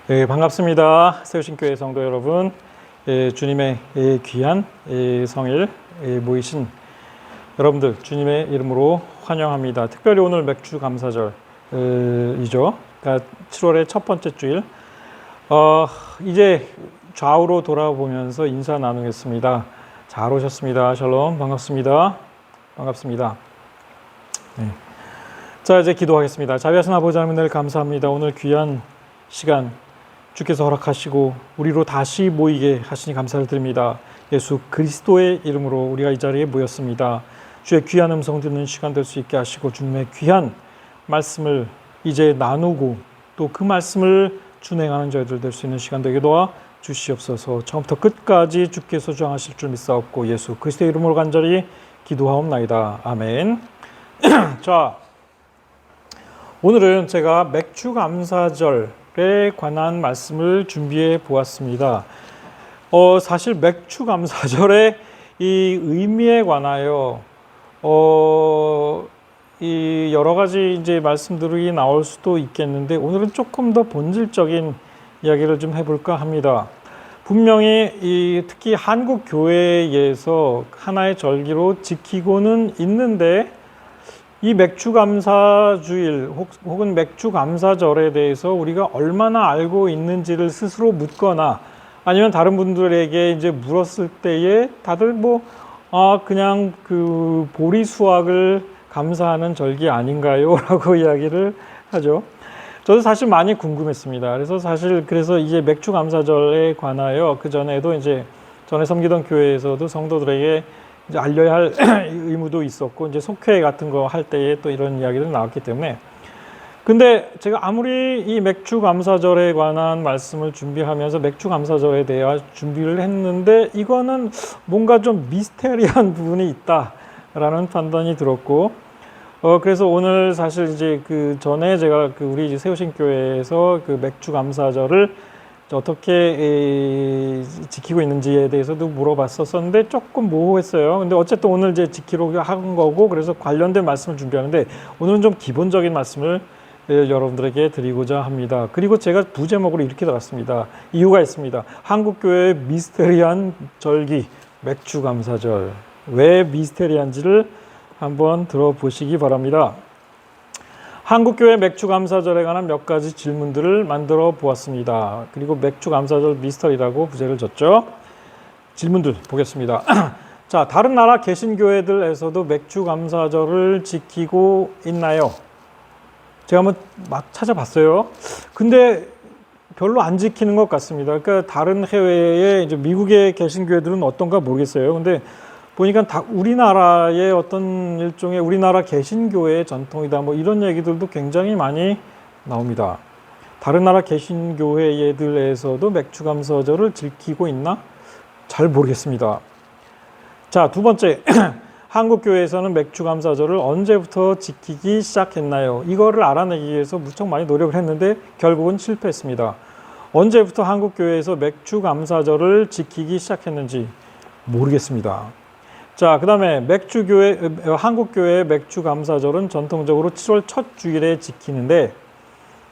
반갑습니다. 세우신교회 성도 여러분, 주님의 귀한 성일 모이신 여러분들 주님의 이름으로 환영합니다. 특별히 오늘 맥주 감사절이죠. 그러니까 7월의 첫 번째 주일. 이제 좌우로 돌아보면서 인사 나누겠습니다. 잘 오셨습니다. 샬롬, 반갑습니다. 반갑습니다. 네. 자, 이제 기도하겠습니다. 자비하신 아버지 하나님 늘 감사합니다. 오늘 귀한 시간 주께서 허락하시고 우리로 다시 모이게 하시니 감사를 드립니다. 예수 그리스도의 이름으로 우리가 이 자리에 모였습니다. 주의 귀한 음성 듣는 시간 될 수 있게 하시고 주님의 귀한 말씀을 이제 나누고 또 그 말씀을 준행하는 저희들 될 수 있는 시간 되게 도와 주시옵소서. 처음부터 끝까지 주께서 주장하실 줄 믿사옵고 예수 그리스도의 이름으로 간절히 기도하옵나이다. 아멘. 자, 오늘은 제가 맥주 감사절에 관한 말씀을 준비해 보았습니다. 사실 맥주 감사절의 이 의미에 관하여 이 여러 가지 이제 말씀들이 나올 수도 있겠는데 오늘은 조금 더 본질적인 이야기를 좀 해볼까 합니다. 분명히 특히 한국 교회에서 하나의 절기로 지키고는 있는데 이 맥주감사주일 혹은 맥주감사절에 대해서 우리가 얼마나 알고 있는지를 스스로 묻거나 아니면 다른 분들에게 이제 물었을 때에 다들 그냥 그 보리 수확을 감사하는 절기 아닌가요? 라고 이야기를 하죠. 저도 사실 많이 궁금했습니다. 그래서 이제 맥주감사절에 관하여 그 전에도 이제 전에 섬기던 교회에서도 성도들에게 이제 알려야 할 의무도 있었고 이제 속회 같은 거 할 때에 또 이런 이야기도 나왔기 때문에 근데 제가 아무리 이 맥주감사절에 관한 말씀을 준비하면서 맥주감사절에 대해 준비를 했는데 이거는 뭔가 좀 미스테리한 부분이 있다라는 판단이 들었고 그래서 오늘 사실 이제 그 전에 제가 우리 세우신교회에서 그 맥주감사절을 어떻게 지키고 있는지에 대해서도 물어봤었는데 조금 모호했어요. 근데 어쨌든 오늘 이제 지키려고 한 거고 그래서 관련된 말씀을 준비하는데 오늘은 좀 기본적인 말씀을 여러분들에게 드리고자 합니다. 그리고 제가 부제목으로 이렇게 달았습니다. 이유가 있습니다. 한국교회의 미스테리한 절기 맥주감사절. 왜 미스테리한지를 한번 들어보시기 바랍니다. 한국교회 맥주감사절에 관한 몇 가지 질문들을 만들어 보았습니다. 그리고 맥주감사절 미스터리라고 부제를 줬죠. 질문들 보겠습니다. 자, 다른 나라 개신교회들에서도 맥주감사절을 지키고 있나요? 제가 한번 막 찾아봤어요. 근데 별로 안 지키는 것 같습니다. 그러니까 다른 해외에 이제 미국의 개신교회들은 어떤가 모르겠어요. 근데 보니까 다 우리나라의 어떤 일종의 우리나라 개신교회의 전통이다 이런 얘기들도 굉장히 많이 나옵니다. 다른 나라 개신교회들에서도 맥주감사절을 지키고 있나? 잘 모르겠습니다. 자, 두 번째. 한국교회에서는 맥주감사절을 언제부터 지키기 시작했나요? 이거를 알아내기 위해서 무척 많이 노력을 했는데 결국은 실패했습니다. 언제부터 한국교회에서 맥주감사절을 지키기 시작했는지 모르겠습니다. 자, 그 다음에 한국교회의 맥주감사절은 전통적으로 7월 첫 주일에 지키는데,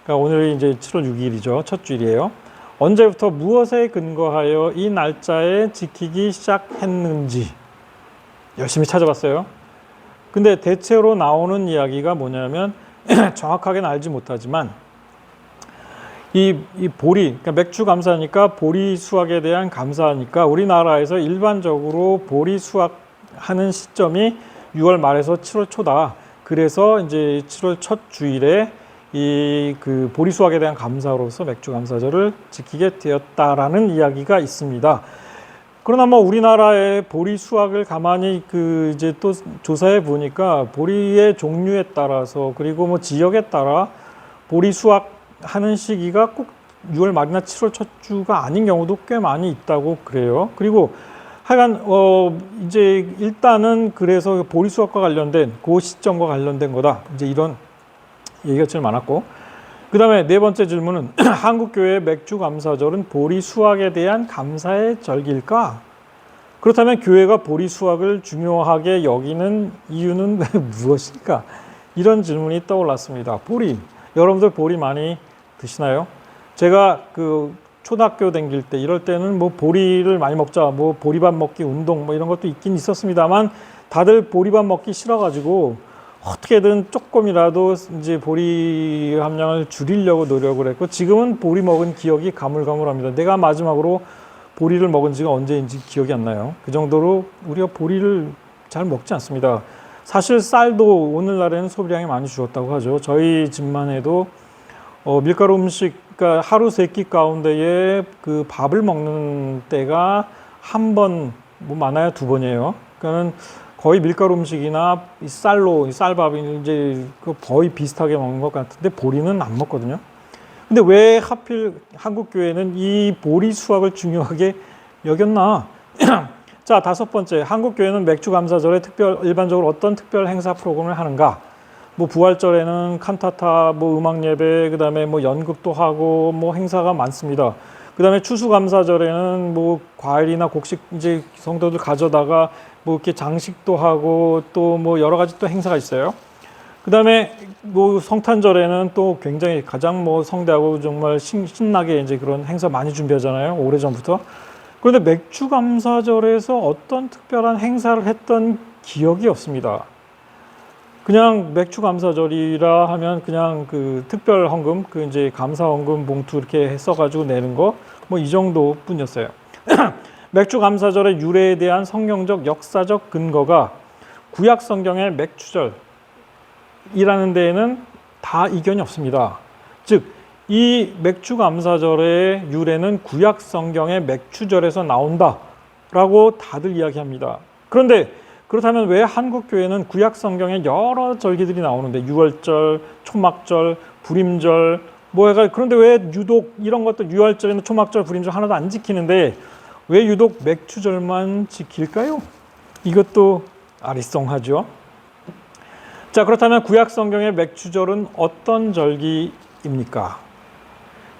그러니까 오늘이 이제 7월 6일이죠. 첫 주일이에요. 언제부터 무엇에 근거하여 이 날짜에 지키기 시작했는지 열심히 찾아봤어요. 근데 대체로 나오는 이야기가 뭐냐면, 정확하게는 알지 못하지만, 이 보리, 그러니까 맥주 감사니까 보리 수확에 대한 감사니까 우리나라에서 일반적으로 보리 수확하는 시점이 6월 말에서 7월 초다. 그래서 이제 7월 첫 주일에 그 보리 수확에 대한 감사로서 맥주 감사절을 지키게 되었다라는 이야기가 있습니다. 그러나 우리나라의 보리 수확을 가만히 이제 또 조사해 보니까 보리의 종류에 따라서 그리고 지역에 따라 보리 수확하는 시기가 꼭 6월 말이나 7월 첫 주가 아닌 경우도 꽤 많이 있다고 그래요. 그리고 하여간 이제 일단은 그래서 보리 수확과 관련된 그 시점과 관련된 거다. 이제 이런 얘기가 제일 많았고. 그 다음에 네 번째 질문은 한국교회의 맥주감사절은 보리 수확에 대한 감사의 절기일까? 그렇다면 교회가 보리 수확을 중요하게 여기는 이유는 무엇일까? 이런 질문이 떠올랐습니다. 보리, 여러분들 보리 많이 드시나요? 제가 그 초등학교 다닐 때 이럴 때는 뭐 보리를 많이 먹자, 뭐 보리밥 먹기 운동 뭐 이런 것도 있긴 있었습니다만 다들 보리밥 먹기 싫어가지고 어떻게든 조금이라도 이제 보리 함량을 줄이려고 노력을 했고 지금은 보리 먹은 기억이 가물가물합니다. 내가 마지막으로 보리를 먹은 지가 언제인지 기억이 안 나요. 그 정도로 우리가 보리를 잘 먹지 않습니다. 사실 쌀도 오늘날에는 소비량이 많이 줄었다고 하죠. 저희 집만 해도 밀가루 음식, 그러니까 하루 세 끼 가운데에 그 밥을 먹는 때가 한 번, 뭐 많아야 두 번이에요. 그러니까는 거의 밀가루 음식이나 이 쌀밥이 이제 거의 비슷하게 먹는 것 같은데 보리는 안 먹거든요. 근데 왜 하필 한국 교회는 이 보리 수확을 중요하게 여겼나? 자, 다섯 번째, 한국 교회는 맥주 감사절에 일반적으로 어떤 특별 행사 프로그램을 하는가? 뭐 부활절에는 칸타타, 뭐 음악 예배, 그다음에 뭐 연극도 하고 뭐 행사가 많습니다. 그다음에 추수감사절에는 뭐 과일이나 곡식 이제 성도들 가져다가 뭐 이렇게 장식도 하고 또 뭐 여러 가지 또 행사가 있어요. 그다음에 뭐 성탄절에는 또 굉장히 가장 뭐 성대하고 정말 신나게 이제 그런 행사 많이 준비하잖아요. 오래전부터. 그런데 맥주감사절에서 어떤 특별한 행사를 했던 기억이 없습니다. 그냥 맥주감사절이라 하면 그냥 그 특별 헌금, 그 이제 감사 헌금 봉투 이렇게 써가지고 내는 거 뭐 이 정도뿐이었어요. 맥주감사절의 유래에 대한 성경적 역사적 근거가 구약 성경의 맥주절이라는 데에는 다 이견이 없습니다. 즉, 이 맥주감사절의 유래는 구약 성경의 맥주절에서 나온다라고 다들 이야기합니다. 그런데 그렇다면 왜 한국 교회는 구약 성경에 여러 절기들이 나오는데 유월절, 초막절, 불임절 그런데 왜 유독 이런 것들 유월절에는 초막절, 불임절 하나도 안 지키는데 왜 유독 맥주절만 지킬까요? 이것도 아리송하죠. 자, 그렇다면 구약 성경의 맥주절은 어떤 절기입니까?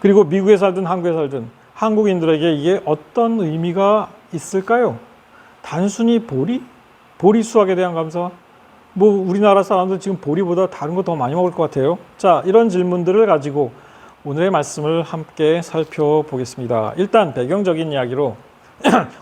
그리고 미국에 살든 한국에 살든 한국인들에게 이게 어떤 의미가 있을까요? 단순히 보리 수확에 대한 감사? 뭐 우리나라 사람들 지금 보리보다 다른 거 더 많이 먹을 것 같아요. 자, 이런 질문들을 가지고 오늘의 말씀을 함께 살펴보겠습니다. 일단 배경적인 이야기로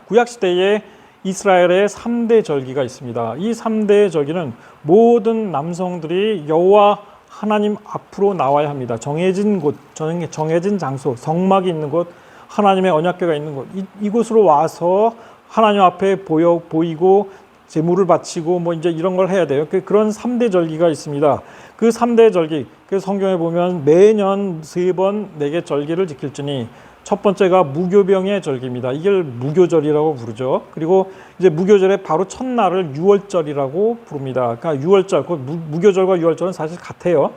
구약시대에 이스라엘의 3대 절기가 있습니다. 이 3대 절기는 모든 남성들이 여호와 하나님 앞으로 나와야 합니다. 정해진 곳, 정해진 장소, 성막이 있는 곳, 하나님의 언약궤가 있는 곳, 이곳으로 와서 하나님 앞에 보이고 제물을 바치고 뭐 이제 이런 걸 해야 돼요. 그런 3대 절기가 있습니다. 그 3대 절기, 그 성경에 보면 매년 3번 4개 절기를 지킬지니 첫 번째가 무교병의 절기입니다. 이걸 무교절이라고 부르죠. 그리고 이제 무교절의 바로 첫날을 유월절이라고 부릅니다. 그러니까 유월절, 무교절과 유월절은 사실 같아요.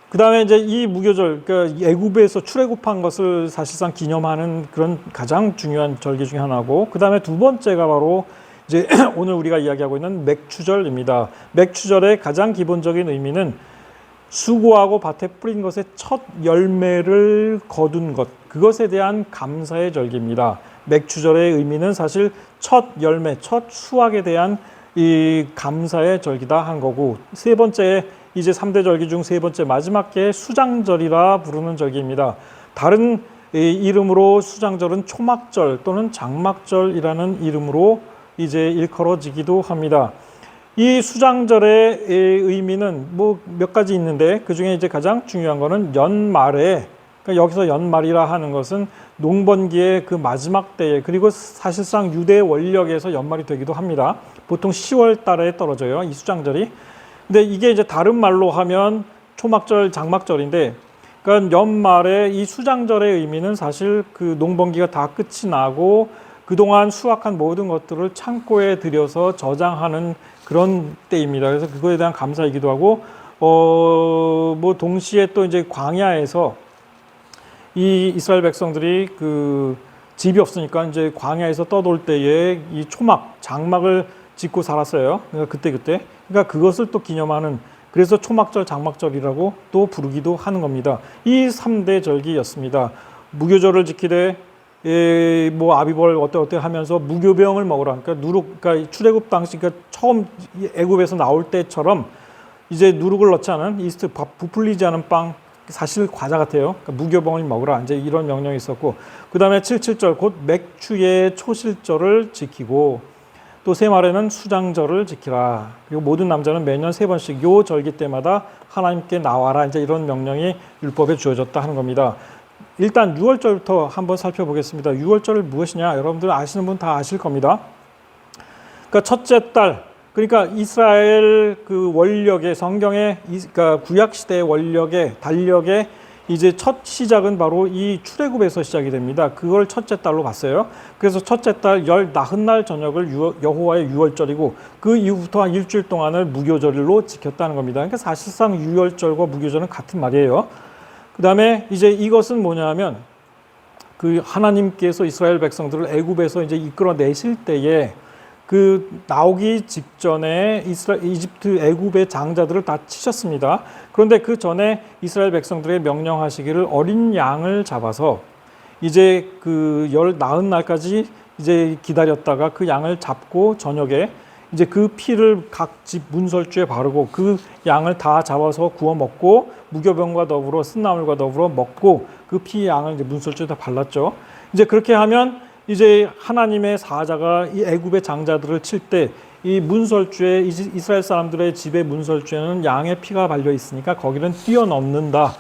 그 다음에 이제 이 무교절, 그러니까 애굽에서 출애굽한 것을 사실상 기념하는 그런 가장 중요한 절기 중에 하나고, 그 다음에 두 번째가 바로 이제 오늘 우리가 이야기하고 있는 맥추절입니다. 맥추절의 가장 기본적인 의미는 수고하고 밭에 뿌린 것의 첫 열매를 거둔 것, 그것에 대한 감사의 절기입니다. 맥추절의 의미는 사실 첫 열매, 첫 수확에 대한 이 감사의 절기다 한 거고, 세 번째 이제 3대 절기 중 세 번째 마지막 게 수장절이라 부르는 절기입니다. 다른 이름으로 수장절은 초막절 또는 장막절이라는 이름으로 이제 일컬어지기도 합니다. 이 수장절의 의미는 뭐 몇 가지 있는데 그 중에 이제 가장 중요한 거는 연말에, 그러니까 여기서 연말이라 하는 것은 농번기의 그 마지막 때에, 그리고 사실상 유대 원력에서 연말이 되기도 합니다. 보통 10월 달에 떨어져요, 이 수장절이. 근데 이게 이제 다른 말로 하면 초막절, 장막절인데, 그러니까 연말에 이 수장절의 의미는 사실 그 농번기가 다 끝이 나고 그동안 수확한 모든 것들을 창고에 들여서 저장하는 그런 때입니다. 그래서 그거에 대한 감사이기도 하고, 뭐 동시에 또 이제 광야에서 이 이스라엘 백성들이 그 집이 없으니까 이제 광야에서 떠돌 때에 이 초막, 장막을 짓고 살았어요. 그러니까 그때. 그러니까 그것을 또 기념하는, 그래서 초막절, 장막절이라고 또 부르기도 하는 겁니다. 이 3대 절기였습니다. 무교절을 지키되 뭐 아비벌 어때 하면서 무교병을 먹으라. 그러니까 그러니까 출애굽 당시, 그러니까 처음 애굽에서 나올 때처럼 이제 누룩을 넣지 않은 이스트, 부풀리지 않은 빵, 사실 과자 같아요. 그러니까 무교병을 먹으라 이제 이런 명령이 있었고, 그 다음에 77절 곧 맥주의 초실절을 지키고, 또 세 말에는 수장절을 지키라. 그리고 모든 남자는 매년 3번씩 요 절기 때마다 하나님께 나와라. 이제 이런 명령이 율법에 주어졌다 하는 겁니다. 일단 6월절부터 한번 살펴보겠습니다. 6월절은 무엇이냐? 여러분들 아시는 분 다 아실 겁니다. 그러니까 첫째 달, 그러니까 이스라엘 그 원력의 성경의 그러니까 구약 시대의 원력의 달력의 이제 첫 시작은 바로 이 출애굽에서 시작이 됩니다. 그걸 첫째 달로 봤어요. 그래서 첫째 달 나흔날 저녁을 여호와의 유월절이고 그 이후부터 한 일주일 동안을 무교절로 지켰다는 겁니다. 그러니까 사실상 유월절과 무교절은 같은 말이에요. 그 다음에 이제 이것은 뭐냐면 그 하나님께서 이스라엘 백성들을 애굽에서 이제 이끌어내실 때에 그 나오기 직전에 이집트 애굽의 장자들을 다 치셨습니다. 그런데 그 전에 이스라엘 백성들에게 명령하시기를 어린 양을 잡아서 이제 그 나흔 날까지 이제 기다렸다가 그 양을 잡고 저녁에 이제 그 피를 각 집 문설주에 바르고 그 양을 다 잡아서 구워 먹고 무교병과 더불어 쓴나물과 더불어 먹고 그 피 양을 이제 문설주에다 발랐죠. 이제 그렇게 하면 이제 하나님의 사자가 이 애굽의 장자들을 칠 때 이 문설주에 이스라엘 사람들의 집의 문설주에는 양의 피가 발려 있으니까 거기는 뛰어넘는다.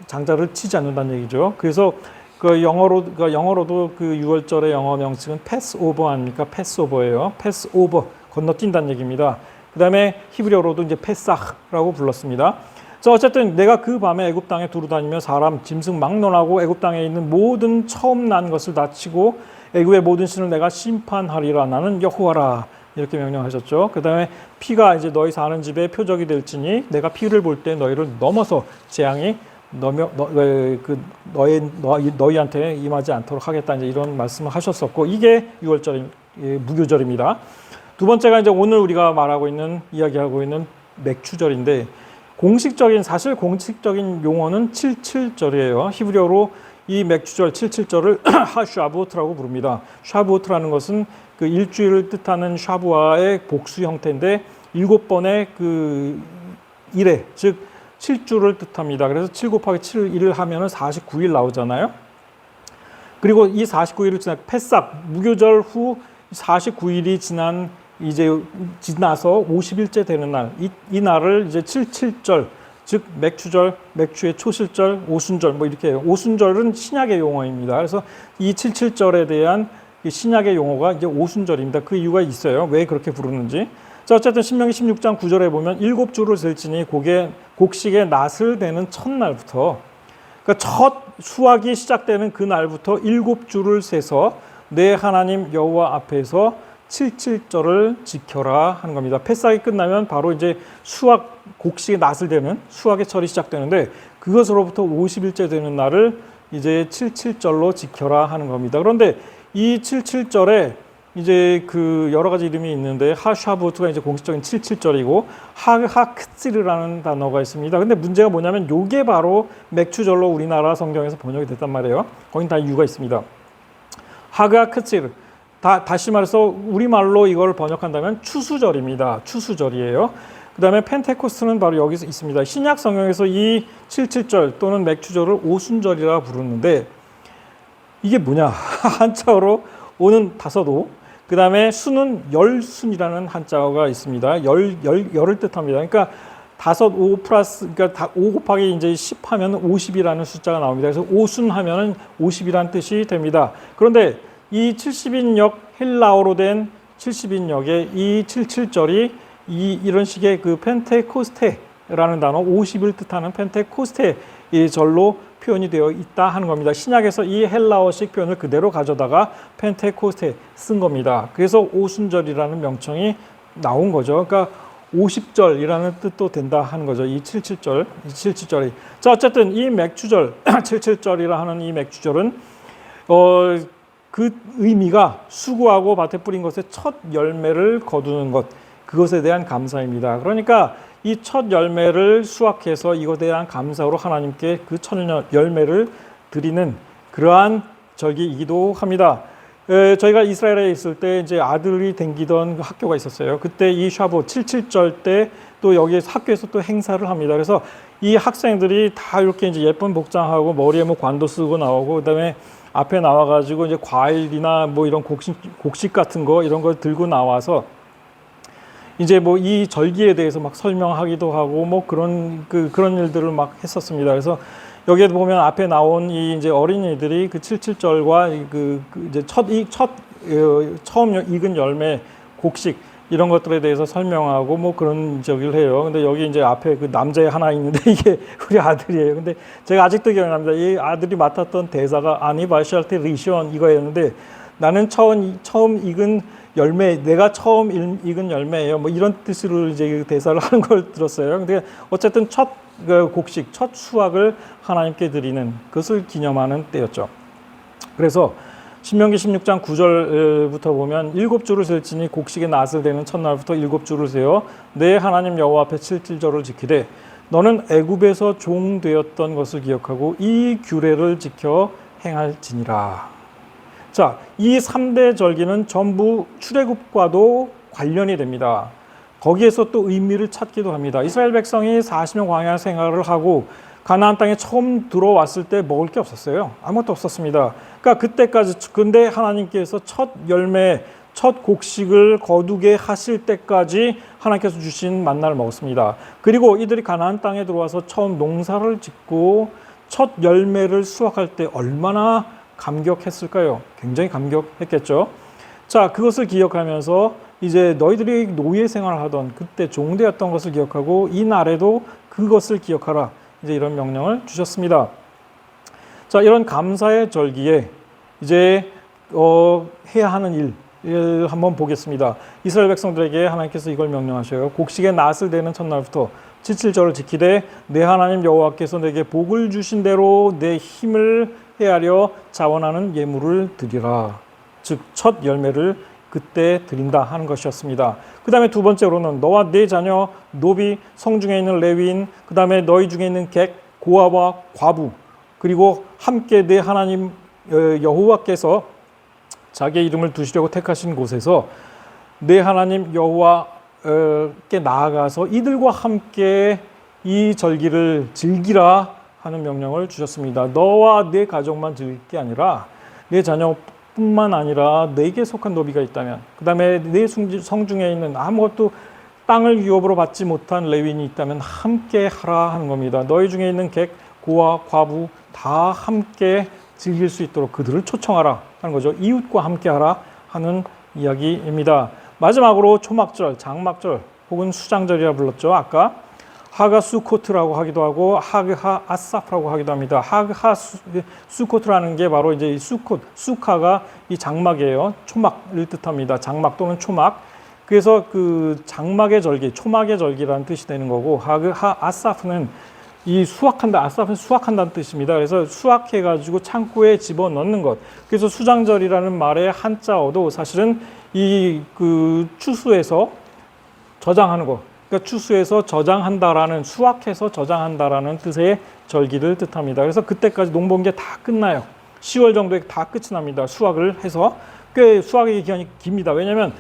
장자를 치지 않는다는 얘기죠. 그래서 그 영어로도 그 유월절의 영어 명칭은 패스오버 아닙니까? 패스오버예요. 패스오버 건너뛴다는 얘기입니다. 그다음에 히브리어로도 이제 페사흐라고 불렀습니다. 자, 어쨌든 내가 그 밤에 애굽 땅에 두루다니며 사람 짐승 막론하고 애굽 땅에 있는 모든 처음 난 것을 다 치고 애굽의 모든 신을 내가 심판하리라. 나는 여호와라. 이렇게 명령하셨죠. 그다음에 피가 이제 너희 사는 집에 표적이 될지니 내가 피를 볼 때 너희를 넘어서 재앙이 너희한테 임하지 않도록 하겠다. 이제 이런 말씀을 하셨었고 이게 유월절 무교절입니다. 두 번째가 이제 오늘 우리가 말하고 있는 이야기하고 있는 맥추절인데 사실 공식적인 용어는 77절이에요. 히브리어로 이 맥추절 77절을 하샤부오트라고 부릅니다. 샤부오트라는 것은 그 일주일을 뜻하는 샤부아의 복수 형태인데 7번의 그 일에 즉 7주를 뜻합니다. 그래서 7 곱하기 7을 하면은 49일 나오잖아요. 그리고 이 49일을 지나 패삭 무교절 후 49일이 지나서 50일째 되는 날, 이 날을 이제 77절, 즉 맥추절, 맥추의 초실절, 오순절 뭐 이렇게 해요. 오순절은 신약의 용어입니다. 그래서 이 77절에 대한 신약의 용어가 이제 오순절입니다. 그 이유가 있어요. 왜 그렇게 부르는지. 자, 어쨌든 신명기 16장 9절에 보면 7주를 셀지니 곡식의 낫을 대는 첫날부터 그러니까 첫 수확이 시작되는 그 날부터 7주를 세서 내 하나님 여호와 앞에서 77절을 지켜라 하는 겁니다. 패삭이 끝나면 바로 이제 곡식의 낫을 대는 수확의 철이 시작되는데 그것으로부터 50일째 되는 날을 이제 77절로 지켜라 하는 겁니다. 그런데 이 77절에 이제 그 여러 가지 이름이 있는데 하샤부트가 이제 공식적인 77절이고 하크츠르라는 단어가 있습니다. 근데 문제가 뭐냐면 요게 바로 맥추절로 우리나라 성경에서 번역이 됐단 말이에요. 거긴 다 이유가 있습니다. 하크츠르 다시 말해서 우리말로 이걸 번역한다면 추수절입니다. 추수절이에요. 그 다음에 펜테코스트는 바로 여기서 있습니다. 신약 성경에서 이 77절 또는 맥추절을 오순절이라 부르는데 이게 뭐냐? 한자어로 오는 다섯오, 그 다음에 수는 열순이라는 한자어가 있습니다. 열을 뜻합니다. 그러니까 다섯 오 플러스 그러니까 5 곱하기 이제 10 하면 50이라는 숫자가 나옵니다. 그래서 오순 하면은 50이라는 뜻이 됩니다. 그런데 이 70인역 헬라어로 된 70인역의 이 77절이 이런 식의 그 펜테코스테라는 단어 50을 뜻하는 펜테코스테 이 절로 표현이 되어 있다 하는 겁니다. 신약에서 이 헬라어식 표현을 그대로 가져다가 펜테코스테 쓴 겁니다. 그래서 오순절이라는 명칭이 나온 거죠. 그러니까 50절이라는 뜻도 된다 하는 거죠. 이 77절이. 자, 어쨌든 이 맥추절 77절이라 하는 이 맥추절은 그 의미가 수고하고 밭에 뿌린 것의 첫 열매를 거두는 것, 그것에 대한 감사입니다. 그러니까 이 첫 열매를 수확해서 이것에 대한 감사로 하나님께 그 첫 열매를 드리는 그러한 절기이기도 합니다. 저희가 이스라엘에 있을 때 이제 아들이 댕기던 학교가 있었어요. 그때 이 샤보 77절 때 또 여기 학교에서 또 행사를 합니다. 그래서 이 학생들이 다 이렇게 이제 예쁜 복장하고 머리에 뭐 관도 쓰고 나오고 그다음에 앞에 나와가지고 이제 과일이나 뭐 이런 곡식 같은 거 이런 걸 들고 나와서 이제 뭐 이 절기에 대해서 막 설명하기도 하고 뭐 그런 일들을 막 했었습니다. 그래서 여기에 보면 앞에 나온 이 이제 어린이들이 그 칠칠절과 이제 처음 익은 열매 곡식 이런 것들에 대해서 설명하고 뭐 그런 저기를 해요. 근데 여기 이제 앞에 그 남자애 하나 있는데 이게 우리 아들이에요. 근데 제가 아직도 기억납니다. 이 아들이 맡았던 대사가 아니 바샬테 리시온 이거였는데 나는 처음 익은 열매, 내가 처음 익은 열매예요. 뭐 이런 뜻으로 이제 대사를 하는 걸 들었어요. 근데 어쨌든 첫 곡식, 첫 수확을 하나님께 드리는 그것을 기념하는 때였죠. 그래서 신명기 16장 9절부터 보면 7주를 셀지니 곡식의 낫을 대는 첫날부터 7주를 세어 내 하나님 여호와 앞에 칠칠절을 지키되 너는 애굽에서 종 되었던 것을 기억하고 이 규례를 지켜 행할지니라. 자, 이 3대 절기는 전부 출애굽과도 관련이 됩니다. 거기에서 또 의미를 찾기도 합니다. 이스라엘 백성이 40년 광야 생활을 하고 가나안 땅에 처음 들어왔을 때 먹을 게 없었어요. 아무것도 없었습니다. 그러니까 그때까지 근데 하나님께서 첫 열매, 첫 곡식을 거두게 하실 때까지 하나님께서 주신 만나를 먹었습니다. 그리고 이들이 가나안 땅에 들어와서 처음 농사를 짓고 첫 열매를 수확할 때 얼마나 감격했을까요? 굉장히 감격했겠죠. 자, 그것을 기억하면서 이제 너희들이 노예 생활을 하던 그때 종되었던 것을 기억하고 이 날에도 그것을 기억하라. 이제 이런 명령을 주셨습니다. 자, 이런 감사의 절기에 이제 해야 하는 일 한번 보겠습니다. 이스라엘 백성들에게 하나님께서 이걸 명령하셔요. 곡식의 낫을 대는 첫날부터 칠칠절을 지키되 내 하나님 여호와께서 내게 복을 주신 대로 내 힘을 헤아려 자원하는 예물을 드리라. 즉 첫 열매를 그때 드린다 하는 것이었습니다. 그 다음에 두 번째로는 너와 네 자녀, 노비, 성중에 있는 레위인, 그 다음에 너희 중에 있는 객, 고아와 과부, 그리고 함께 내 하나님 여호와께서 자기의 이름을 두시려고 택하신 곳에서 내 하나님 여호와께 나아가서 이들과 함께 이 절기를 즐기라 하는 명령을 주셨습니다. 너와 네 가족만 즐길 게 아니라 네 자녀뿐만 아니라 네게 속한 노비가 있다면, 그 다음에 네 성중에 있는 아무것도 땅을 위협으로 받지 못한 레위인이 있다면 함께 하라 하는 겁니다. 너희 중에 있는 객, 고아, 과부 다 함께 즐길 수 있도록 그들을 초청하라 하는 거죠. 이웃과 함께 하라 하는 이야기입니다. 마지막으로 초막절, 장막절 혹은 수장절이라 불렀죠. 아까 하가 수코트라고 하기도 하고 하그하 아사프라고 하기도 합니다. 하그하 수코트라는 게 바로 이제 수카가 이 장막이에요. 초막을 뜻합니다. 장막 또는 초막. 그래서 그 장막의 절기, 초막의 절기라는 뜻이 되는 거고 하그하 아사프는 이 수확한다, 아사프는 수확한다는 뜻입니다. 그래서 수확해가지고 창고에 집어넣는 것. 그래서 수장절이라는 말의 한자어도 사실은 이 그 추수해서 저장하는 것. 그러니까 추수해서 저장한다라는, 수확해서 저장한다라는 뜻의 절기를 뜻합니다. 그래서 그때까지 농번기가 다 끝나요. 10월 정도에 다 끝이 납니다. 수확을 해서. 꽤 수확의 기간이 깁니다. 왜냐하면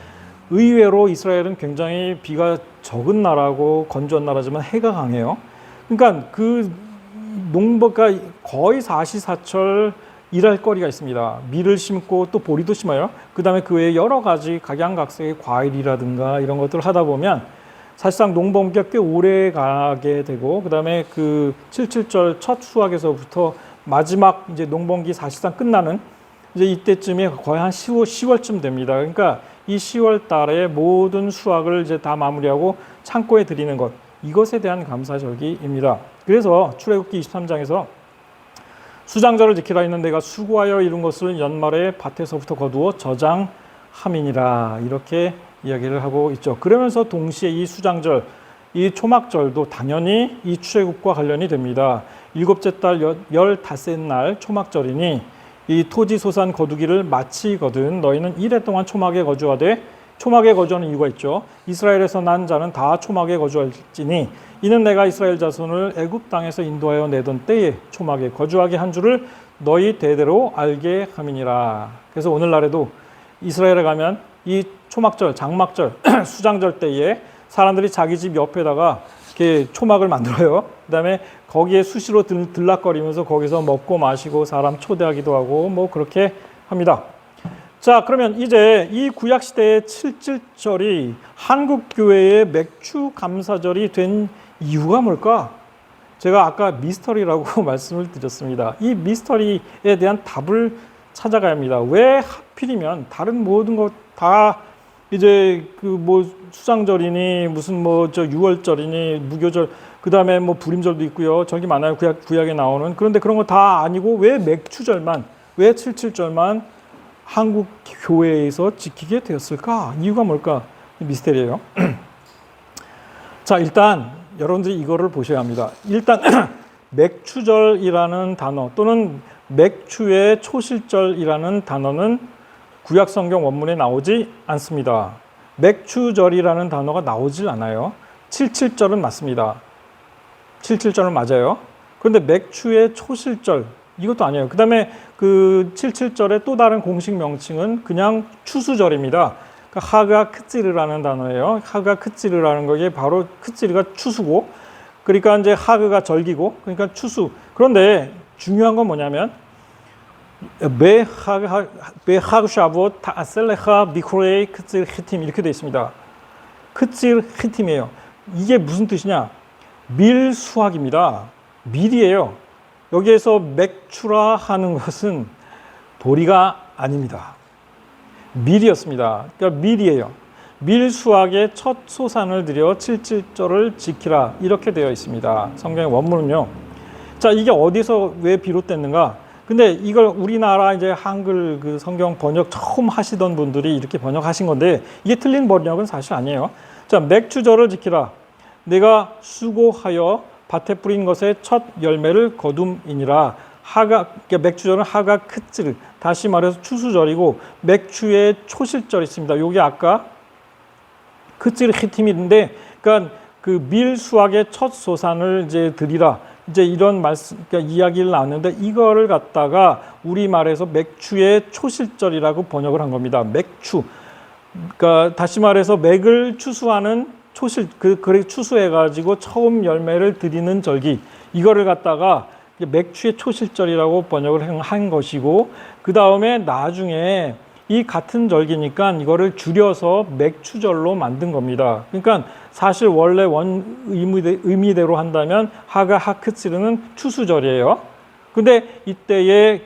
의외로 이스라엘은 굉장히 비가 적은 나라고 건조한 나라지만 해가 강해요. 그러니까 그 농부가 거의 사시사철 일할 거리가 있습니다. 밀을 심고 또 보리도 심어요. 그 다음에 그 외에 여러 가지 각양각색의 과일이라든가 이런 것들을 하다 보면 사실상 농번기가 꽤 오래 가게 되고, 그 다음에 그 칠칠절 첫 수확에서부터 마지막 이제 농번기 사실상 끝나는 이제 이때쯤에 거의 한 10월쯤 됩니다. 그러니까 이 10월 달에 모든 수확을 이제 다 마무리하고 창고에 드리는 것, 이것에 대한 감사절기입니다. 그래서 출애굽기 23장에서 수장절을 지키라 했는 내가 수고하여 이룬 것을 연말에 밭에서부터 거두어 저장함이니라, 이렇게 이야기를 하고 있죠. 그러면서 동시에 이 수장절, 이 초막절도 당연히 이 출애굽과 관련이 됩니다. 7째 달 15째 날 초막절이니 이 토지 소산 거두기를 마치거든 너희는 이래 동안 초막에 거주하되, 초막에 거주하는 이유가 있죠. 이스라엘에서 난 자는 다 초막에 거주할지니 이는 내가 이스라엘 자손을 애굽 땅에서 인도하여 내던 때에 초막에 거주하게 한 줄을 너희 대대로 알게 함이니라. 그래서 오늘날에도 이스라엘에 가면 이 초막절, 장막절, 수장절 때에 사람들이 자기 집 옆에다가 이렇게 초막을 만들어요. 그다음에 거기에 수시로 들락거리면서 거기서 먹고 마시고 사람 초대하기도 하고 뭐 그렇게 합니다. 자, 그러면 이제 이 구약 시대의 7.7절이 한국 교회의 맥주 감사절이 된 이유가 뭘까? 제가 아까 미스터리라고 말씀을 드렸습니다. 이 미스터리에 대한 답을 찾아가야 합니다. 왜 하필이면 다른 모든 것 다 이제 그 뭐 수장절이니 무슨 뭐 저 유월절이니 무교절 그다음에 뭐 불임절도 있고요. 저기 많아요. 구약에 나오는. 그런데 그런 거 다 아니고 왜 맥주절만 왜 7.7절만 한국 교회에서 지키게 되었을까? 이유가 뭘까? 미스테리예요. 자, 일단 여러분들이 이거를 보셔야 합니다. 일단 맥추절이라는 단어 또는 맥추의 초실절이라는 단어는 구약 성경 원문에 나오지 않습니다. 맥추절이라는 단어가 나오질 않아요. 7.7절은 맞습니다. 7.7절은 맞아요. 그런데 맥추의 초실절 이것도 아니에요. 그 다음에 그 7.7절의 또 다른 공식 명칭은 그냥 추수절입니다. 그러니까 하가 크찌르라는 단어예요. 하가 크찌르라는 거에 바로 크찌르가 추수고, 그러니까 이제 하그가 절기고, 그러니까 추수. 그런데 중요한 건 뭐냐면 베하그 샤브옷 타셀레하 비크레이 크찌르 히팀 이렇게 되어 있습니다. 크찌르 히팀이에요. 이게 무슨 뜻이냐? 밀수확입니다. 밀이에요. 여기에서 맥추라 하는 것은 보리가 아닙니다. 밀이었습니다. 그러니까 밀이에요. 밀 수확의 첫 소산을 들여 7.7절을 지키라 이렇게 되어 있습니다. 성경의 원문은요. 자, 이게 어디서 왜 비롯됐는가? 근데 이걸 우리나라 이제 한글 그 성경 번역 처음 하시던 분들이 이렇게 번역하신 건데 이게 틀린 번역은 사실 아니에요. 자, 맥추절을 지키라. 내가 수고하여 밭에 뿌린 것의 첫 열매를 거둠이니라. 하가, 그러니까 맥추절은 하가 크찌르. 다시 말해서 추수절이고 맥추의 초실절이 있습니다. 요게 아까 크찌르 히팀인데, 그러니까 그 밀 수확의 첫 소산을 이제 드리라. 이제 이런 말씀, 그러니까 이야기를 나눴는데 이거를 갖다가 우리 말해서 맥추의 초실절이라고 번역을 한 겁니다. 맥추. 그러니까 다시 말해서 맥을 추수하는 초실, 그래 추수해가지고 처음 열매를 드리는 절기. 이거를 갖다가 맥추의 초실절이라고 번역을 한 것이고, 그 다음에 나중에 이 같은 절기니까 이거를 줄여서 맥추절로 만든 겁니다. 그러니까 사실 원래 의미대로 한다면 하가 하크츠르는 추수절이에요. 근데 이때의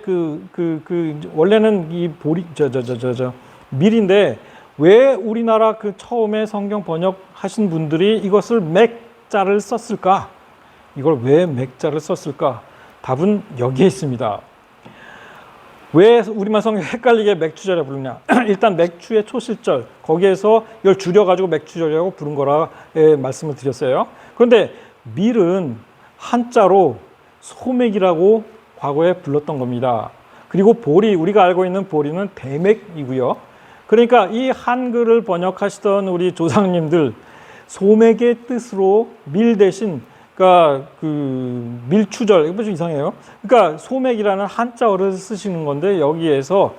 원래는 이 밀인데 왜 우리나라 그 처음에 성경 번역하신 분들이 이것을 맥자를 썼을까? 이걸 왜 맥자를 썼을까? 답은 여기에 있습니다. 왜 우리말 성경 헷갈리게 맥추절에 부르냐? 일단 맥추의 초실절, 거기에서 이걸 줄여가지고 맥추절이라고 부른 거라 말씀을 드렸어요. 그런데 밀은 한자로 소맥이라고 과거에 불렀던 겁니다. 그리고 보리, 우리가 알고 있는 보리는 대맥이고요. 그러니까 이 한글을 번역하시던 우리 조상님들 소맥의 뜻으로 밀 대신 그러니까 그 밀추절, 이거 좀 이상해요. 그러니까 소맥이라는 한자어를 쓰시는 건데 여기에서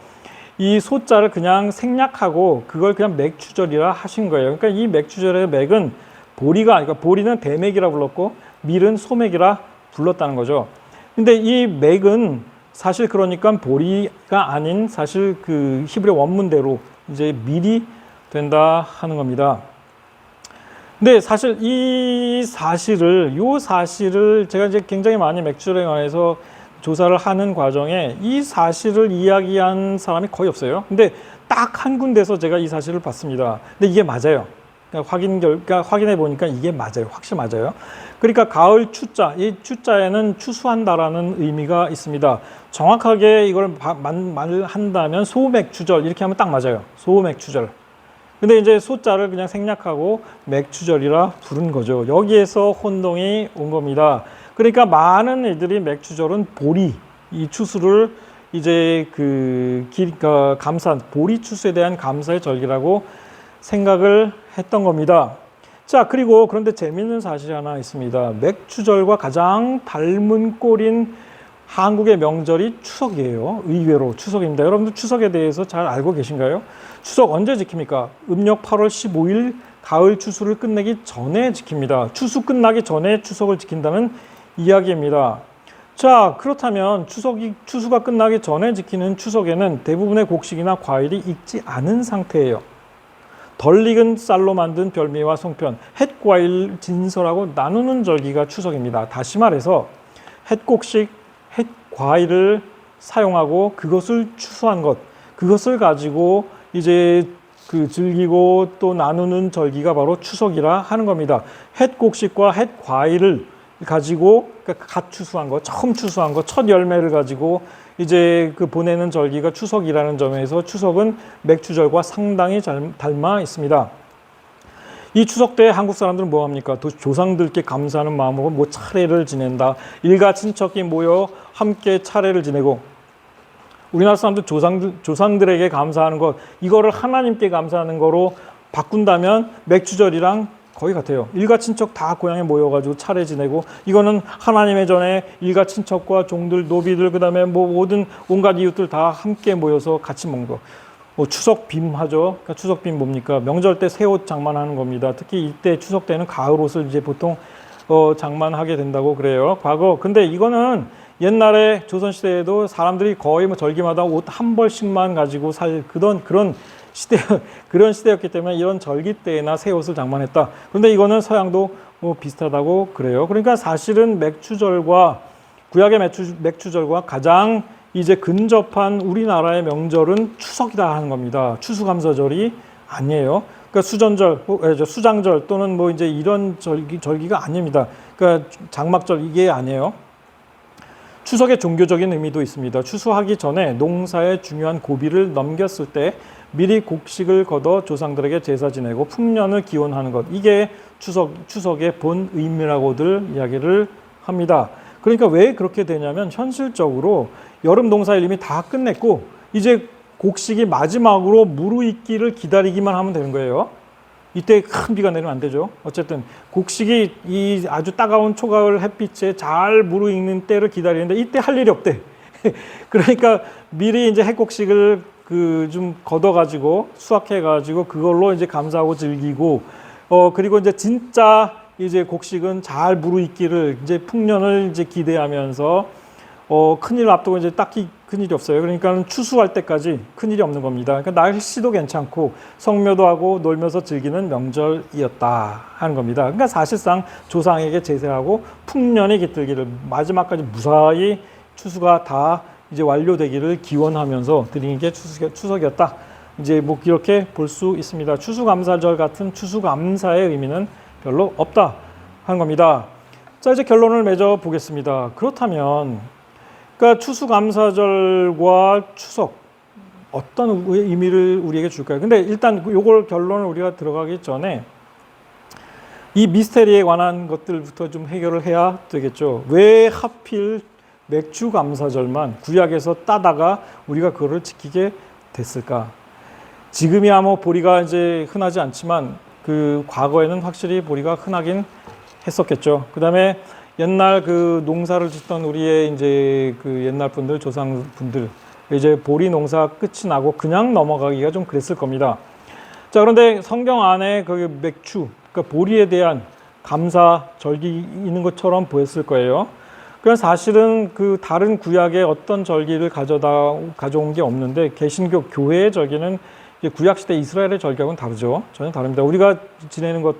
이 소자를 그냥 생략하고 그걸 그냥 맥추절이라 하신 거예요. 그러니까 이 맥추절의 맥은 보리가, 그러니까 보리는 대맥이라 불렀고 밀은 소맥이라 불렀다는 거죠. 근데 이 맥은 사실 그러니까 보리가 아닌 사실 그 히브리 원문대로 이제 밀이 된다 하는 겁니다. 근데 사실 이 사실을 제가 이제 굉장히 많이 맥주에 관해서 조사를 하는 과정에 이 사실을 이야기한 사람이 거의 없어요. 근데 딱 한 군데서 제가 이 사실을 봤습니다. 근데 이게 맞아요. 그러니까 확인해 보니까 이게 맞아요. 확실히 맞아요. 그러니까 가을 추자, 이 추자에는 추수한다라는 의미가 있습니다. 정확하게 이걸 말한다면 소맥추절 이렇게 하면 딱 맞아요. 소맥추절. 근데 이제 소자를 그냥 생략하고 맥추절이라 부른 거죠. 여기에서 혼동이 온 겁니다. 그러니까 많은 애들이 맥추절은 보리, 이 추수를 이제 보리 추수에 대한 감사의 절기라고 생각을 했던 겁니다. 자, 그리고 그런데 재미있는 사실이 하나 있습니다. 맥추절과 가장 닮은 꼴인 한국의 명절이 추석이에요. 의외로 추석입니다. 여러분들 추석에 대해서 잘 알고 계신가요? 추석 언제 지킵니까? 음력 8월 15일 가을 추수를 끝내기 전에 지킵니다. 추수 끝나기 전에 추석을 지킨다는 이야기입니다. 자, 그렇다면 추수가 끝나기 전에 지키는 추석에는 대부분의 곡식이나 과일이 익지 않은 상태예요. 덜 익은 쌀로 만든 별미와 송편, 햇과일 진설하고 나누는 절기가 추석입니다. 다시 말해서 햇곡식, 햇과일을 사용하고 그것을 추수한 것, 그것을 가지고 이제 즐기고 또 나누는 절기가 바로 추석이라 하는 겁니다. 햇곡식과 햇과일을 가지고 그러니까 갓 추수한 거, 처음 추수한 거, 첫 열매를 가지고 이제 보내는 절기가 추석이라는 점에서 추석은 맥추절과 상당히 닮아 있습니다. 이 추석 때 한국 사람들은 뭐 합니까? 조상들께 감사하는 마음으로 뭐 차례를 지낸다. 일가 친척이 모여 함께 차례를 지내고 우리나라 사람들 조상들에게 감사하는 것 이거를 하나님께 감사하는 거로 바꾼다면 맥추절이랑 거의 같아요. 일가 친척 다 고향에 모여가지고 차례 지내고 이거는 하나님의 전에 일가 친척과 종들, 노비들 그다음에 뭐 모든 온갖 이웃들 다 함께 모여서 같이 먹는 거. 추석 빔 하죠. 그러니까 추석 빔 뭡니까? 명절 때 새 옷 장만하는 겁니다. 특히 이때 추석 때는 가을 옷을 이제 보통 장만하게 된다고 그래요. 근데 이거는 옛날에 조선 시대에도 사람들이 거의 뭐 절기마다 옷 한 벌씩만 가지고 살 그런 시대였기 때문에 이런 절기 때나 새 옷을 장만했다. 그런데 이거는 서양도 뭐 비슷하다고 그래요. 그러니까 사실은 구약의 맥추절과 가장 이제 근접한 우리나라의 명절은 추석이다 하는 겁니다. 추수감사절이 아니에요. 그러니까 수장절 또는 뭐 이제 이런 절기가 아닙니다. 그러니까 장막절 이게 아니에요. 추석의 종교적인 의미도 있습니다. 추수하기 전에 농사의 중요한 고비를 넘겼을 때 미리 곡식을 걷어 조상들에게 제사 지내고 풍년을 기원하는 것. 이게 추석의 본 의미라고들 이야기를 합니다. 그러니까 왜 그렇게 되냐면 현실적으로 여름 농사일 이미 다 끝냈고 이제 곡식이 마지막으로 무르익기를 기다리기만 하면 되는 거예요. 이때 큰 비가 내리면 안 되죠. 어쨌든 곡식이 이 아주 따가운 초가을 햇빛에 잘 무르익는 때를 기다리는데 이때 할 일이 없대. 그러니까 미리 이제 햇곡식을 좀 걷어가지고 수확해가지고 그걸로 이제 감사하고 즐기고 그리고 이제 진짜 이제 곡식은 잘 무르익기를 이제 풍년을 이제 기대하면서 큰일 앞두고 이제 딱히 큰일이 없어요. 그러니까 추수할 때까지 큰일이 없는 겁니다. 그러니까 날씨도 괜찮고 성묘도 하고 놀면서 즐기는 명절이었다 하는 겁니다. 그러니까 사실상 조상에게 제사하고 풍년이 깃들기를 마지막까지 무사히 추수가 다 이제 완료되기를 기원하면서 드리는 게 추석이었다. 이제 뭐 이렇게 볼 수 있습니다. 추수감사절 같은 추수감사의 의미는 별로 없다 하는 겁니다. 자, 이제 결론을 맺어 보겠습니다. 그렇다면 그러니까 추수감사절과 추석 어떤 의미를 우리에게 줄까요? 근데 일단 요걸 결론을 우리가 들어가기 전에 이 미스테리에 관한 것들부터 좀 해결을 해야 되겠죠. 왜 하필 맥추감사절만 구약에서 따다가 우리가 그거를 지키게 됐을까? 지금이야 뭐 보리가 이제 흔하지 않지만 과거에는 확실히 보리가 흔하긴 했었겠죠. 그다음에 옛날 농사를 짓던 우리의 이제 옛날 분들, 조상 분들 이제 보리 농사 끝이 나고 그냥 넘어가기가 좀 그랬을 겁니다. 자, 그런데 성경 안에 맥추, 그러니까 보리에 대한 감사 절기 있는 것처럼 보였을 거예요. 그럼 사실은 다른 구약의 어떤 절기를 가져온 게 없는데 개신교 교회의 절기는 구약 시대 이스라엘의 절기하고는 다르죠. 전혀 다릅니다. 우리가 지내는 것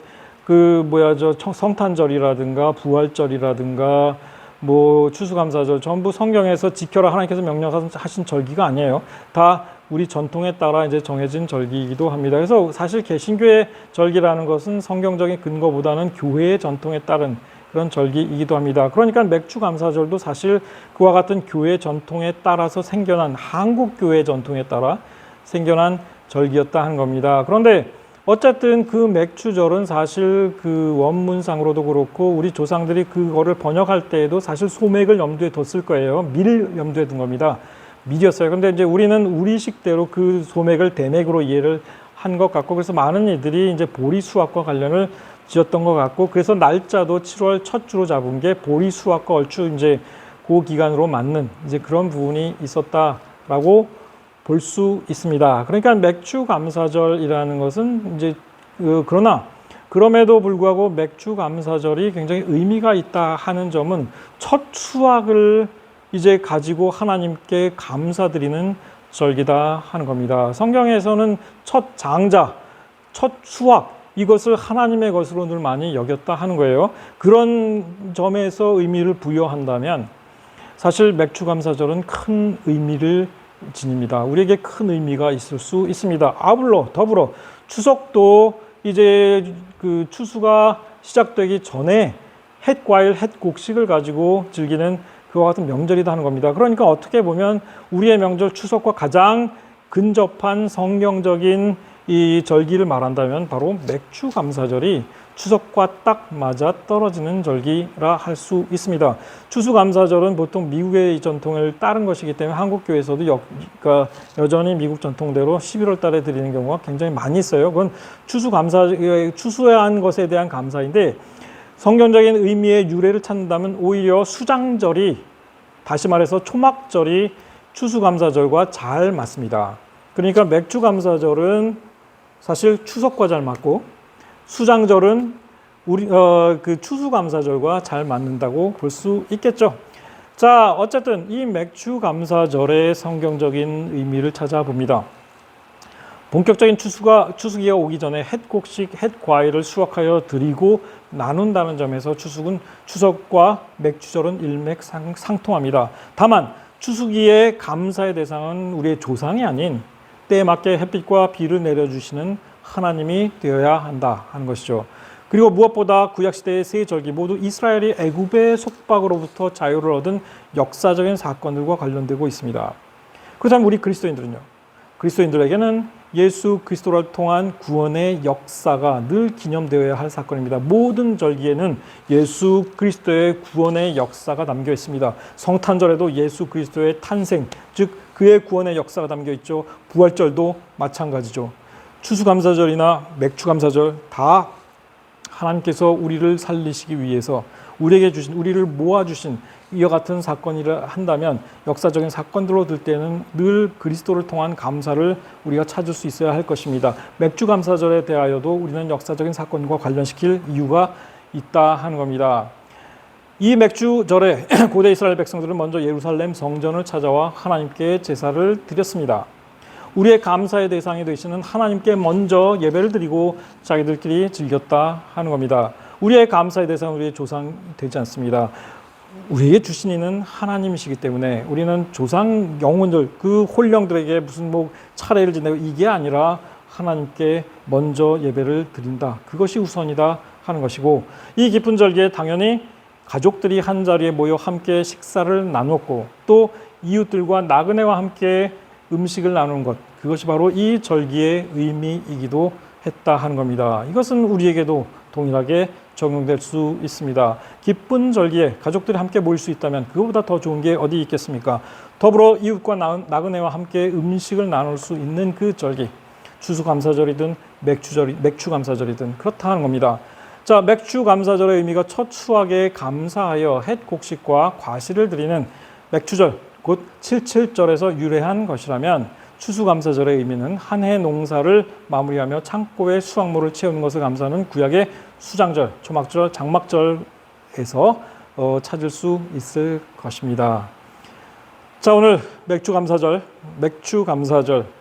성탄절이라든가 부활절이라든가 뭐 추수감사절 전부 성경에서 지켜라 하나님께서 명령하신 절기가 아니에요. 다 우리 전통에 따라 이제 정해진 절기이기도 합니다. 그래서 사실 개신교의 절기라는 것은 성경적인 근거보다는 교회의 전통에 따른 그런 절기이기도 합니다. 그러니까 맥추감사절도 사실 그와 같은 교회 전통에 따라서 생겨난 한국 교회 전통에 따라 생겨난 절기였다 하는 겁니다. 그런데 어쨌든 맥추절은 사실 원문상으로도 그렇고 우리 조상들이 그거를 번역할 때에도 사실 소맥을 염두에 뒀을 거예요. 밀을 염두에 둔 겁니다. 밀이었어요. 근데 이제 우리는 우리식대로 소맥을 대맥으로 이해를 한 것 같고 그래서 많은 이들이 이제 보리 수확과 관련을 지었던 것 같고 그래서 날짜도 7월 첫 주로 잡은 게 보리 수확과 얼추 이제 그 기간으로 맞는 이제 그런 부분이 있었다라고 볼 수 있습니다. 그러니까 맥추감사절이라는 것은 이제 그러나 그럼에도 불구하고 맥주 감사절이 굉장히 의미가 있다 하는 점은 첫 수확을 이제 가지고 하나님께 감사드리는 절기다 하는 겁니다. 성경에서는 첫 장자, 첫 수확, 이것을 하나님의 것으로 늘 많이 여겼다 하는 거예요. 그런 점에서 의미를 부여한다면 사실 맥주 감사절은 큰 의미를 지닙니다. 우리에게 큰 의미가 있을 수 있습니다. 아울러 더불어 추석도 이제 그 추수가 시작되기 전에 햇과일, 햇곡식을 가지고 즐기는 그와 같은 명절이다 하는 겁니다. 그러니까 어떻게 보면 우리의 명절 추석과 가장 근접한 성경적인 이 절기를 말한다면 바로 맥주 감사절이 추석과 딱 맞아 떨어지는 절기라 할 수 있습니다. 추수감사절은 보통 미국의 전통을 따른 것이기 때문에 한국 교회에서도 그러니까 여전히 미국 전통대로 11월 달에 드리는 경우가 굉장히 많이 있어요. 그건 추수한 것에 대한 감사인데 성경적인 의미의 유래를 찾는다면 오히려 수장절이, 다시 말해서 초막절이 추수감사절과 잘 맞습니다. 그러니까 맥주감사절은 사실 추석과 잘 맞고 수장절은 그 추수감사절과 잘 맞는다고 볼 수 있겠죠. 자, 어쨌든 이 맥주감사절의 성경적인 의미를 찾아봅니다. 본격적인 추수기가 오기 전에 햇곡식, 햇과일을 수확하여 드리고 나눈다는 점에서 추석과 맥주절은 일맥상통합니다. 다만 추수기의 감사의 대상은 우리의 조상이 아닌 때에 맞게 햇빛과 비를 내려주시는 하나님이 되어야 한다 하는 것이죠. 그리고 무엇보다 구약시대의 세 절기 모두 이스라엘이 애굽의 속박으로부터 자유를 얻은 역사적인 사건들과 관련되고 있습니다. 그렇다면 우리 그리스도인들에게는 예수 그리스도를 통한 구원의 역사가 늘 기념되어야 할 사건입니다. 모든 절기에는 예수 그리스도의 구원의 역사가 담겨 있습니다. 성탄절에도 예수 그리스도의 탄생, 즉 그의 구원의 역사가 담겨 있죠. 부활절도 마찬가지죠. 추수감사절이나 맥주감사절 다 하나님께서 우리를 살리시기 위해서 우리를 모아주신 이와 같은 사건이라 한다면 역사적인 사건들로 들 때는 늘 그리스도를 통한 감사를 우리가 찾을 수 있어야 할 것입니다. 맥주감사절에 대하여도 우리는 역사적인 사건과 관련시킬 이유가 있다 하는 겁니다. 이 맥주절에 고대 이스라엘 백성들은 먼저 예루살렘 성전을 찾아와 하나님께 제사를 드렸습니다. 우리의 감사의 대상이 되시는 하나님께 먼저 예배를 드리고 자기들끼리 즐겼다 하는 겁니다. 우리의 감사의 대상은 우리의 조상이 되지 않습니다. 우리에게 주신 이는 하나님이시기 때문에 우리는 조상 영혼들, 그 홀령들에게 무슨 차례를 지내고 이게 아니라 하나님께 먼저 예배를 드린다. 그것이 우선이다 하는 것이고, 이 깊은 절기에 당연히 가족들이 한자리에 모여 함께 식사를 나누었고 또 이웃들과 나그네와 함께 음식을 나누는 것, 그것이 바로 이 절기의 의미이기도 했다 하는 겁니다. 이것은 우리에게도 동일하게 적용될 수 있습니다. 기쁜 절기에 가족들이 함께 모일 수 있다면 그것보다 더 좋은 게 어디 있겠습니까? 더불어 이웃과 나그네와 함께 음식을 나눌 수 있는 그 절기, 추수감사절이든 맥주감사절이든 그렇다 하는 겁니다. 자, 맥주감사절의 의미가 첫 수확에 감사하여 햇곡식과 과실을 드리는 맥주절, 곧 77절에서 유래한 것이라면 추수감사절의 의미는 한 해 농사를 마무리하며 창고에 수확물을 채우는 것을 감사하는 구약의 수장절, 초막절, 장막절에서 찾을 수 있을 것입니다. 자, 오늘 맥주감사절,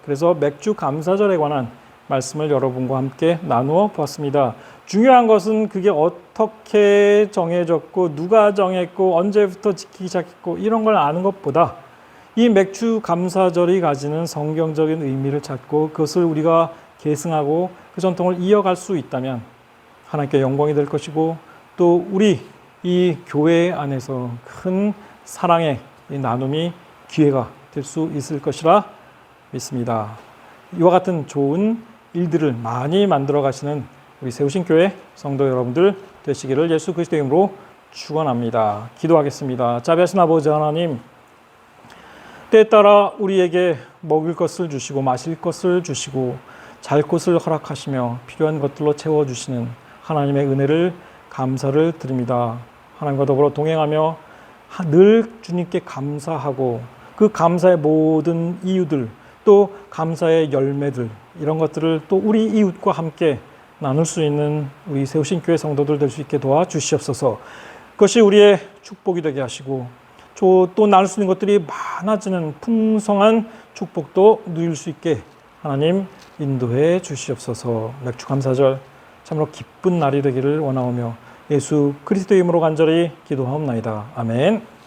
그래서 맥주감사절에 관한 말씀을 여러분과 함께 나누어 보았습니다. 중요한 것은 그게 어떻게 정해졌고 누가 정했고 언제부터 지키기 시작했고 이런 걸 아는 것보다 이 맥주감사절이 가지는 성경적인 의미를 찾고 그것을 우리가 계승하고 그 전통을 이어갈 수 있다면 하나님께 영광이 될 것이고 또 우리 이 교회 안에서 큰 사랑의 나눔이 기회가 될 수 있을 것이라 믿습니다. 이와 같은 좋은 일들을 많이 만들어 가시는 우리 세우신 교회 성도 여러분들 되시기를 예수 그리스도의 이름으로 축원합니다. 기도하겠습니다. 자비하신 아버지 하나님, 때에 따라 우리에게 먹을 것을 주시고 마실 것을 주시고 잘 곳을 허락하시며 필요한 것들로 채워주시는 하나님의 은혜를 감사를 드립니다. 하나님과 더불어 동행하며 늘 주님께 감사하고 그 감사의 모든 이유들 또 감사의 열매들 이런 것들을 또 우리 이웃과 함께 나눌 수 있는 우리 세우신 교회 성도들 될 수 있게 도와주시옵소서. 그것이 우리의 축복이 되게 하시고 또 나눌 수 있는 것들이 많아지는 풍성한 축복도 누릴 수 있게 하나님 인도해 주시옵소서. 맥주 감사절 참으로 기쁜 날이 되기를 원하오며 예수 그리스도의 이름으로 간절히 기도하옵나이다. 아멘.